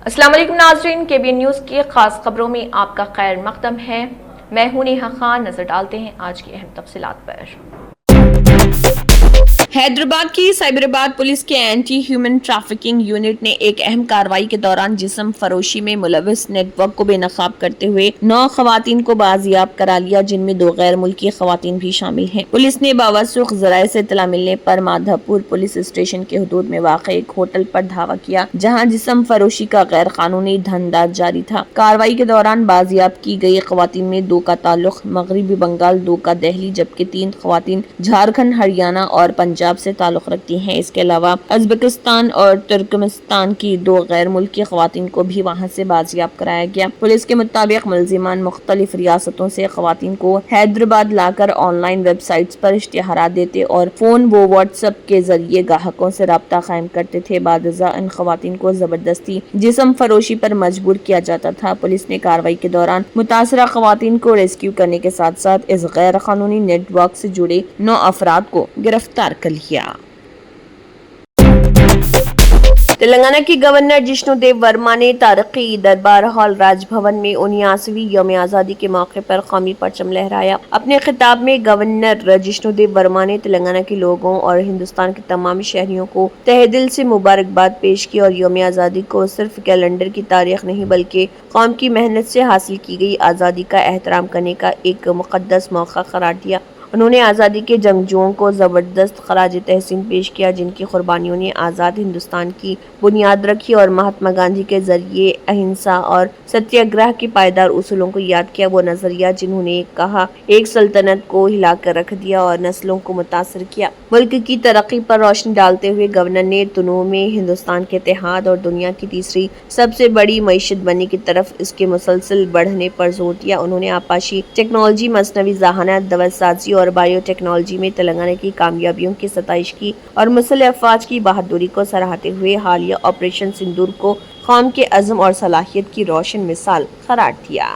السلام علیکم ناظرین، KBN نیوز کی خاص خبروں میں آپ کا خیر مقدم ہے۔ میں ہوں نیہا خان۔ نظر ڈالتے ہیں آج کی اہم تفصیلات پر۔ حیدرآباد کی سائبرآباد پولیس کے اینٹی ہیومن ٹریفکنگ یونٹ نے ایک اہم کارروائی کے دوران جسم فروشی میں ملوث نیٹ ورک کو بے نقاب کرتے ہوئے 9 خواتین کو بازیاب کرا لیا، جن میں 2 غیر ملکی خواتین بھی شامل ہیں۔ پولیس نے باوثوق ذرائع سے اطلاع ملنے پر مادھو پور پولیس اسٹیشن کے حدود میں واقع ایک ہوٹل پر دھاوا کیا، جہاں جسم فروشی کا غیر قانونی دھندا جاری تھا۔ کارروائی کے دوران بازیاب کی گئی خواتین میں 2 کا تعلق مغربی بنگال، 2 کا دہلی، جبکہ 3 خواتین جھارکھنڈ، ہریانہ اور پنجاب سے تعلق رکھتی ہیں۔ اس کے علاوہ ازبکستان اور ترکمانستان کی 2 غیر ملکی خواتین کو بھی وہاں سے بازیاب کرایا گیا۔ پولیس کے مطابق ملزمان مختلف ریاستوں سے خواتین کو حیدرآباد لا کر آن لائن ویب سائٹس پر اشتہارات دیتے اور فون و واٹس ایپ کے ذریعے گاہکوں سے رابطہ قائم کرتے تھے۔ بعد ازاں ان خواتین کو زبردستی جسم فروشی پر مجبور کیا جاتا تھا۔ پولیس نے کارروائی کے دوران متاثرہ خواتین کو ریسکیو کرنے کے ساتھ ساتھ اس غیر قانونی نیٹ ورک سے جڑے 9 افراد کو گرفتار کر لیا۔ تلنگانہ کے گورنر جشنو دیو ورما نے تاریخی دربار ہال راج بھون میں 79ویں یوم آزادی کے موقع پر قومی پرچم لہرایا۔ اپنے خطاب میں گورنر جشنو دیو ورما نے تلنگانہ کے لوگوں اور ہندوستان کے تمام شہریوں کو تہہ دل سے مبارکباد پیش کی اور یوم آزادی کو صرف کیلنڈر کی تاریخ نہیں بلکہ قوم کی محنت سے حاصل کی گئی آزادی کا احترام کرنے کا ایک مقدس موقع قرار دیا۔ انہوں نے آزادی کے جنگجوؤں کو زبردست خراج تحسین پیش کیا، جن کی قربانیوں نے آزاد ہندوستان کی بنیاد رکھی اور مہاتما گاندھی کے ذریعے اہنسا اور ستیہ گرہ کے پائیدار اصولوں کو یاد کیا۔ وہ نظریہ جنہوں نے کہا ایک سلطنت کو ہلا کر رکھ دیا اور نسلوں کو متاثر کیا۔ ملک کی ترقی پر روشنی ڈالتے ہوئے گورنر نے تنوع میں ہندوستان کے اتحاد اور دنیا کی تیسری سب سے بڑی معیشت بننے کی طرف اس کے مسلسل بڑھنے پر زور دیا۔ انہوں نے آپاشی ٹیکنالوجی، مصنوعی ذہانت، دوا سازی اور بائیو ٹیکنالوجی میں تلنگانہ کی کامیابیوں کی ستائش کی اور مسلح افواج کی بہادری کو سراہتے ہوئے حالیہ آپریشن سندور کو قوم کے عزم اور صلاحیت کی روشن مثال قرار دیا۔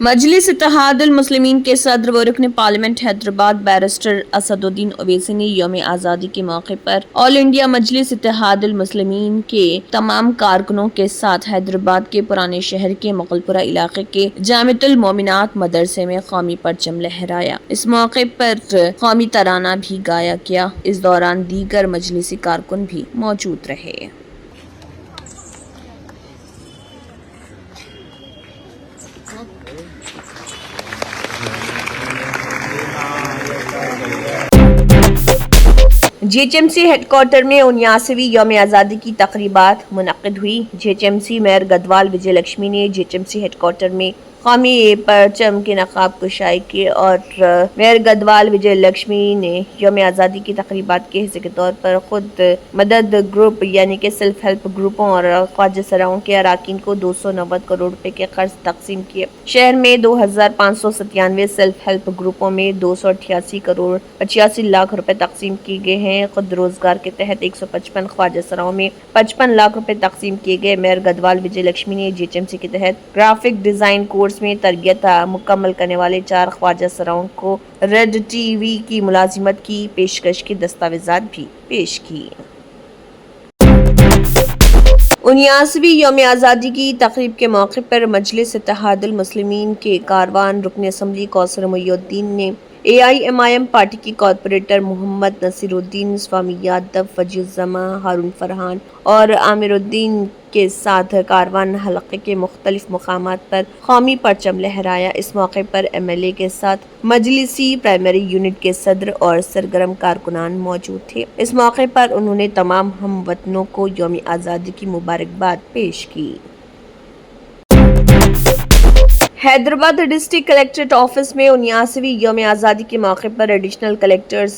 مجلس اتحاد المسلمین کے صدر و رکن پارلیمنٹ حیدرآباد بیرسٹر اسد الدین اویسی نے یوم آزادی کے موقع پر آل انڈیا مجلس اتحاد المسلمین کے تمام کارکنوں کے ساتھ حیدرآباد کے پرانے شہر کے مغل پورہ علاقے کے جامعۃ المومنات مدرسے میں قومی پرچم لہرایا۔ اس موقع پر قومی ترانہ بھی گایا گیا۔ اس دوران دیگر مجلسی کارکن بھی موجود رہے۔ GHMC ہیڈ کوارٹر میں 79ویں یوم آزادی کی تقریبات منعقد ہوئی۔ GHMC میئر گدوال وجے لکشمی نے GHMC ہیڈ کوارٹر میں قومی پرچم کے نقاب کشائی کی اور میئر گدوال وجے لکشمی نے یوم آزادی کی تقریبات کے حصے کے طور پر خود مدد گروپ یعنی کہ سیلف ہیلپ گروپوں اور خواجہ سراؤں کے اراکین کو 290 کروڑ روپے کے قرض تقسیم کیے۔ شہر میں 2597 سیلف ہیلپ گروپوں میں 288 کروڑ 85 لاکھ روپے تقسیم کیے گئے ہیں۔ خود روزگار کے تحت 155 خواجہ سراؤں میں 55 لاکھ روپے تقسیم کیے گئے۔ میئر گدوال وجے لکشمی نے GHMC کے تحت گرافک ڈیزائن کورس میں تربیت مکمل کرنے والے 4 خواجہ سراؤں کو ریڈ TV کی ملازمت کی پیشکش کے دستاویزات بھی پیش کی۔ 79ویں یوم آزادی کی تقریب کے موقع پر مجلس اتحاد المسلمین کے کاررواں رکن اسمبلی کوثر محی الدین نے AIMIM پارٹی کے کارپوریٹر محمد نصیر الدین، سوامی یادو، وجیہ الزمان، ہارون فرحان اور عامر الدین کے ساتھ کاررواں حلقے کے مختلف مقامات پر قومی پرچم لہرایا۔ اس موقع پر MLA کے ساتھ مجلسی پرائمری یونٹ کے صدر اور سرگرم کارکنان موجود تھے۔ اس موقع پر انہوں نے تمام ہم وطنوں کو یوم آزادی کی مبارکباد پیش کی۔ حیدرآباد ڈسٹرکٹ کلکٹریٹ آفس میں 79ویں یوم آزادی کے موقع پر ایڈیشنل کلکٹرز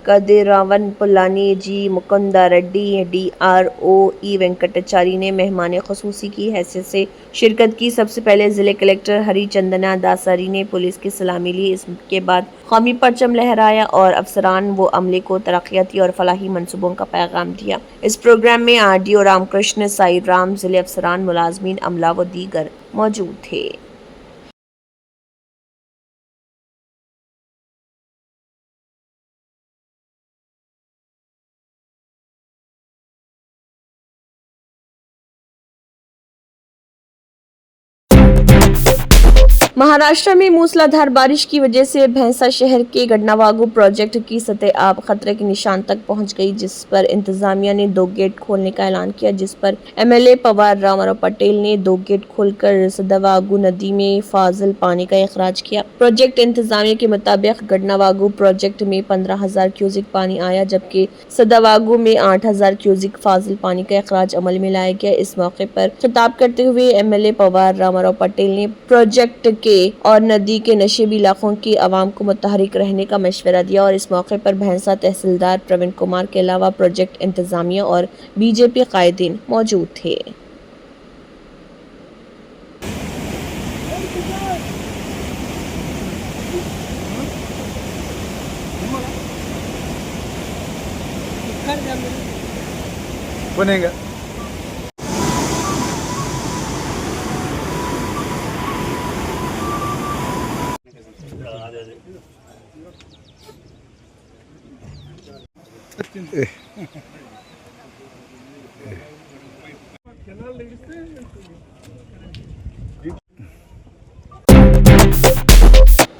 کدیراون پلانی، جی مکندا ریڈی، DRO ای وینکٹاچاری نے مہمان خصوصی کی حیثیت سے شرکت کی۔ سب سے پہلے ضلع کلکٹر ہری چندنا داساری نے پولیس کی سلامی لی۔ اس کے بعد قومی پرچم لہرایا اور افسران و عملے کو ترقیاتی اور فلاحی منصوبوں کا پیغام دیا۔ اس پروگرام میں RDO رام کرشن سائی رام، ضلع افسران، ملازمین، عملہ و دیگر موجود تھے۔ महाराष्ट्र में मूसलाधार बारिश की वजह से भैंसा शहर के गडनावागू प्रोजेक्ट की सतह आब खतरे के निशान तक पहुंच गई, जिस पर इंतजामिया ने 2 गेट खोलने का ऐलान किया, जिस पर एमएलए पवार रामाराव पटेल ने 2 गेट खोलकर सदावागू नदी में फाजिल पानी का इखराज किया। प्रोजेक्ट इंतजामिया के मुताबिक गडनावागू प्रोजेक्ट में 15,000 क्यूसिक पानी आया, जबकि सदावागू में 8,000 क्यूसिक फाजिल पानी का इखराज अमल में लाया गया। इस मौके पर खिताब करते हुए एमएलए पवार रामाराव पटेल ने प्रोजेक्ट के और नदी के नशेबी इलाकों की आवाम को मुतहरिक रहने का मशवरा दिया और इस मौके पर भैंसा तहसीलदार प्रवीण कुमार के अलावा प्रोजेक्ट इंतजामिया और बीजेपी कायदीन मौजूद थे। बनेगा।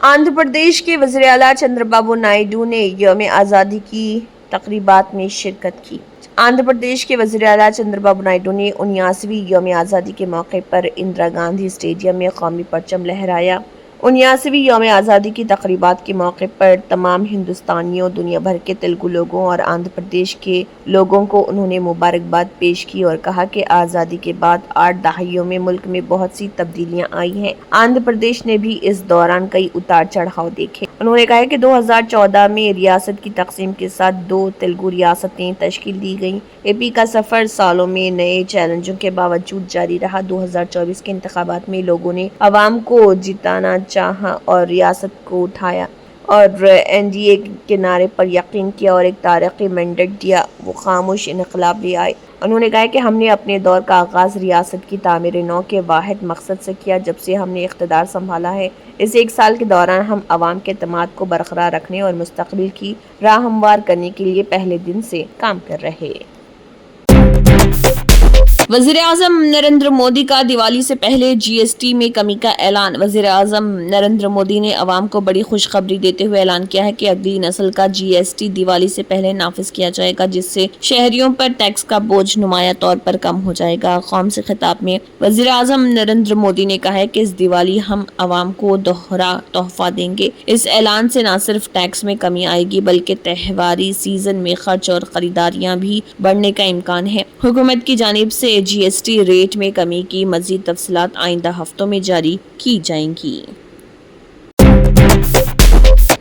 आंध्र प्रदेश के वज़ीर आला चंद्रबाबू नायडू ने यौम आज़ादी की तकरीबात में शिरकत की। आंध्र प्रदेश के वज़ीर आला चंद्रबाबू नायडू ने 79वीं यौम आज़ादी के मौके पर इंदिरा गांधी स्टेडियम में कौमी परचम लहराया। 79वीं यौम आज़ादी की तकरीबात के मौके पर तमाम हिंदुस्तानियों, दुनिया भर के तेलुगु लोगों और आंध्र प्रदेश के लोगों को उन्होंने मुबारकबाद पेश की और कहा कि आज़ादी के बाद 8 दहाइयों में मुल्क में बहुत सी तब्दीलियां आई हैं। आंध्र प्रदेश ने भी इस दौरान कई उतार चढ़ाव देखे। उन्होंने कहा कि 2014 में रियासत की तकसीम के साथ 2 तेलुगु रियासतें तश्कील दी गईं। एपी का सफर सालों में नए चैलेंजों के बावजूद जारी रहा। 2024 के इंतखाबात में लोगों ने अवाम को जिताना चाहा और रियासत को उठाया और एनडीए के नारे पर यकीन किया और एक तारीखी मैंडेट दिया। वो खामोश इनकलाब ले आए। उन्होंने कहा कि हमने अपने दौर का आगाज़ रियासत की तामीर नौ के वाहिद मकसद से किया जब से हमने इख्तिदार संभाला है। इस 1 साल के दौरान हम अवाम के एतमाद को बरकरार रखने और मुस्तकबिल की राह हमवार करने के लिए पहले दिन से काम कर रहे। वज़ीर आज़म नरेंद्र मोदी का दिवाली से पहले जीएसटी में कमी का ऐलान। वज़ीर आज़म नरेंद्र मोदी ने अवाम को बड़ी खुशखबरी देते हुए ऐलान किया है कि अगली नस्ल का जीएसटी दिवाली से पहले नाफिज किया जाएगा, जिससे शहरियों पर टैक्स का बोझ नुमाया तौर पर कम हो जाएगा। कौम से खिताब में वज़ीर आज़म नरेंद्र मोदी ने कहा है कि इस दिवाली हम अवाम को दोहरा तोहफा देंगे। इस ऐलान से न सिर्फ टैक्स में कमी आएगी बल्कि त्योहारी सीजन में खर्च और खरीदारियां भी बढ़ने का इम्कान है। हुकूमत की जानिब से जीएसटी रेट में कमी की मज़ीद तफसीलात आइंदा हफ्तों में जारी की जाएंगी।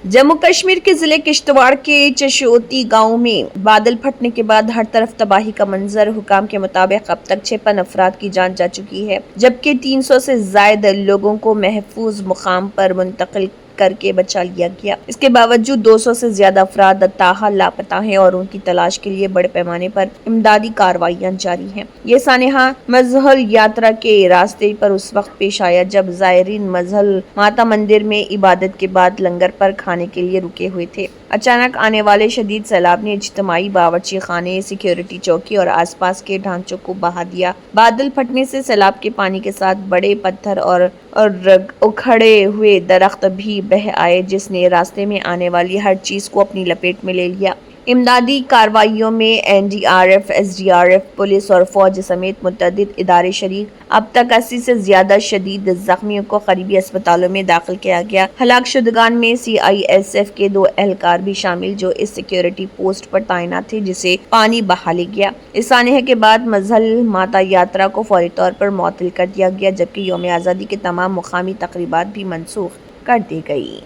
जम्मू कश्मीर के जिले किश्तवाड़ के चशोती गांव में बादल फटने के बाद हर तरफ तबाही का मंजर। हुकाम के मुताबिक अब तक 56 अफराद की जान जा चुकी है, जबकि 300 से ज्यादा लोगों को महफूज मुकाम पर मुंतकिल करके बचा लिया गया। इसके बावजूद 200 से ज्यादा अफराद ताहा लापता हैं और उनकी तलाश के लिए बड़े पैमाने पर इमदादी कार्रवाइयां जारी हैं। ये सानेहा मजहल यात्रा के रास्ते पर उस वक्त पेश आया जब जायरीन मजहल माता मंदिर में इबादत के बाद लंगर पर खाने के लिए रुके हुए थे। अचानक आने वाले शदीद सैलाब ने इज्तिमाई बावर्ची खाने, सिक्योरिटी चौकी और आसपास के ढांचों को बहा दिया। बादल फटने से सैलाब के पानी के साथ बड़े पत्थर और उखड़े हुए दरख्त भी बह आए, जिसने रास्ते में आने वाली हर चीज को अपनी लपेट में ले लिया। इमदादी कार्रवाइयों में एनडीआरएफ, एसडीआरएफ, पुलिस और फौज समेत मुतअद्दिद इदारे शरीक। अब तक 80 से ज्यादा शदीद जख्मियों को करीबी अस्पतालों में दाखिल किया गया। हलाक शुदगान में सीआईएसएफ के 2 एहलकार भी शामिल जो इस सिक्योरिटी पोस्ट पर तैनात थे, जिसे पानी बहा ले गया। इस सानहे के बाद मजहल माता यात्रा को फौरी तौर पर मुअत्तल कर दिया गया, जबकि यौम आज़ादी के तमाम मुकामी तकरीबात भी मनसूख कर दी गई।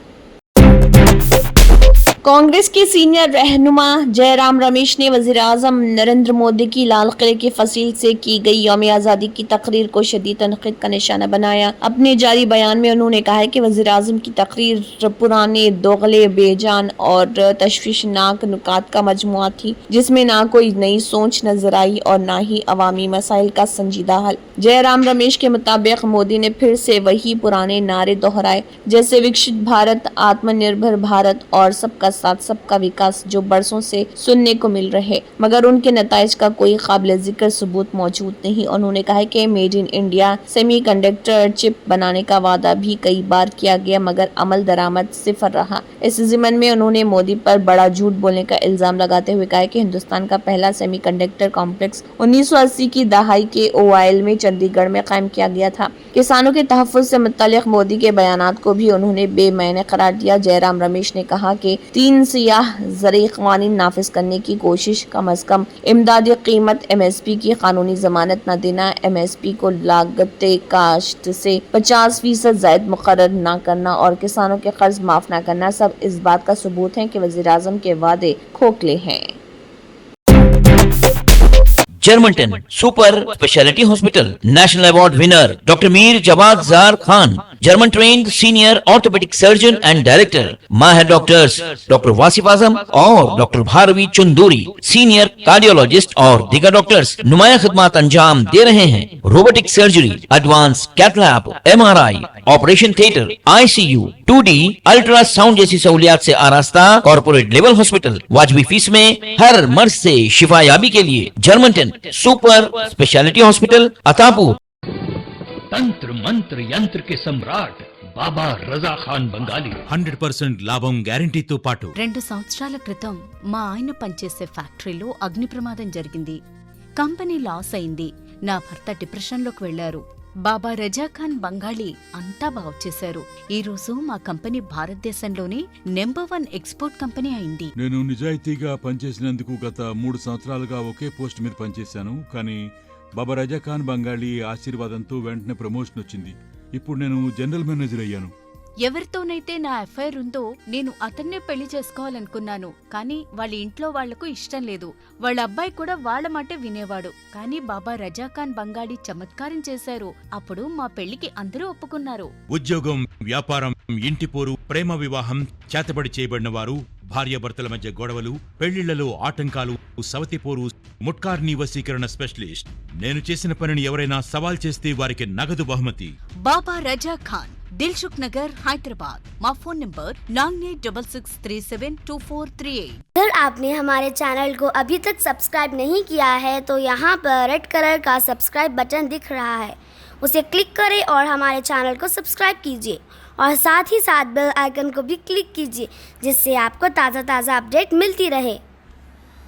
कांग्रेस के सीनियर रहनुमा जयराम रमेश ने वज़ीर आज़म नरेंद्र मोदी की लाल किले की फसील से की गई यौम आज़ादी की तकरीर को शदीद तनकीद का निशाना बनाया। अपने जारी बयान में उन्होंने कहा है कि वज़ीर आज़म की तकरीर पुराने, दोगले, बेजान और तशवीशनाक नुकात का मजमुआ थी, जिसमें ना कोई नई सोच नजर आई और ना ही अवामी मसाइल का संजीदा हल। जयराम रमेश के मुताबिक मोदी ने फिर से वही पुराने नारे दोहराए, जैसे विकसित भारत, आत्मनिर्भर भारत और सबका साथ सबका विकास जो बरसों से सुनने को मिल रहे, मगर उनके नताइज का कोई काबिल जिक्र सबूत मौजूद नहीं। उन्होंने कहा कि made in India semiconductor chip बनाने का वादा भी कई बार किया गया, मगर अमल दरामद सिफर रहा। इस ज़िमन में उन्होंने मोदी पर बड़ा झूठ बोलने का इल्जाम लगाते हुए कहा कि हिंदुस्तान का पहला सेमीकंडक्टर कॉम्प्लेक्स 1980 की दहाई के ओआईएल में चंडीगढ़ में कायम किया गया था। किसानों के तहफ़्फ़ुज़ से मुत्तलिक मोदी के बयानात को भी उन्होंने बेमैने करार दिया। जयराम रमेश ने कहा कि 3 सियाह ज़रई क़वानीन नाफिज करने की कोशिश, कम अज़ कम इमदादी कीमत MSP की कानूनी ज़मानत न देना, MSP को लागते काश्त से 50% ज़ायद मुकर्रर न करना और किसानों के कर्ज माफ़ न करना सब इस बात का सबूत है कि वज़ीर-ए-आज़म के वादे खोखले हैं। Germanton super speciality hospital national award winner doctor Mir Jawad Zar Khan, German trained senior orthopedic surgeon and director, माहिर डॉक्टर्स डॉक्टर वासिफ आजम और doctor Bharvi Chanduri, senior cardiologist और दीगर डॉक्टर्स नुमाया खिदमत अंजाम दे रहे हैं। Robotic surgery, advance cath lab, MRI, operation theatre, ICU, 2D ultrasound जैसी सहूलियात से आरास्ता कॉर्पोरेट लेवल हॉस्पिटल, वाजबी फीस में हर मर्ज से शिफायाबी के लिए Germanton super speciality hospital Attapur. तंत्र मंत्र यंत्र के सम्राट బాబా రజా ఖాన్ బంగాలి 100% లాభం గ్యారంటీతో పాటు 2 సంవత్సరాల క్రితం మా ఆయన పనిచేసే ఫ్యాక్టరీలో అగ్ని ప్రమాదం జరిగింది. కంపెనీ లాస్ అయింది. నా భర్త డిప్రెషన్లోకి వెళ్లారు. బాబా రజా ఖాన్ బంగాళీ అంతా బాగు చేశారు. ఈ రోజు మా కంపెనీ భారతదేశంలోనే నెంబర్ 1 ఎక్స్పోర్ట్ కంపెనీ అయింది. నేను నిజాయితీగా పనిచేసినందుకు గత 3 సంవత్సరాలుగా ఒకే పోస్ట్ మీద పనిచేశాను. కానీ బాబా రజా ఖాన్ బంగాళీ ఆశీర్వాదంతో వెంటనే ప్రమోషన్ వచ్చింది. ఇప్పుడు నేను జనరల్ మేనేజర్ అయ్యాను. ఎవరితోనైతే నా అఫైర్ ఉందో నేను అతన్నే పెళ్లి చేసుకోవాలనుకున్నాను. కానీ వాళ్ళ ఇంట్లో వాళ్లకు ఇష్టం లేదు. వాళ్ళ అబ్బాయి కూడా వాళ్ళ మాటే వినేవాడు. కానీ బాబా రజాఖాన్ బంగాళీ చమత్కారం చేశారు. అప్పుడు మా పెళ్లికి అందరూ ఒప్పుకున్నారు. ఉద్యోగం, వ్యాపారం, ఇంటి పోరు, ప్రేమ వివాహం, చేతబడి చేయబడిన వారు, భార్యాభర్తల మధ్య గొడవలు, పెళ్లిళ్లలో ఆటంకాలు, సవతిపోరు, ముట్కార్ని వశీకరణ స్పెషలిస్ట్. నేను చేసిన పనిని ఎవరైనా సవాల్ చేస్తే వారికి నగదు బహుమతి. బాబా రజా ఖాన్, दिलसुख नगर, हैदराबाद। माँ फोन नंबर 9866372438। अगर आपने हमारे चैनल को अभी तक सब्सक्राइब नहीं किया है तो यहाँ पर रेड कलर का सब्सक्राइब बटन दिख रहा है, उसे क्लिक करें और हमारे चैनल को सब्सक्राइब कीजिए और साथ ही साथ बेल आइकन को भी क्लिक कीजिए, जिससे आपको ताज़ा अपडेट मिलती रहे।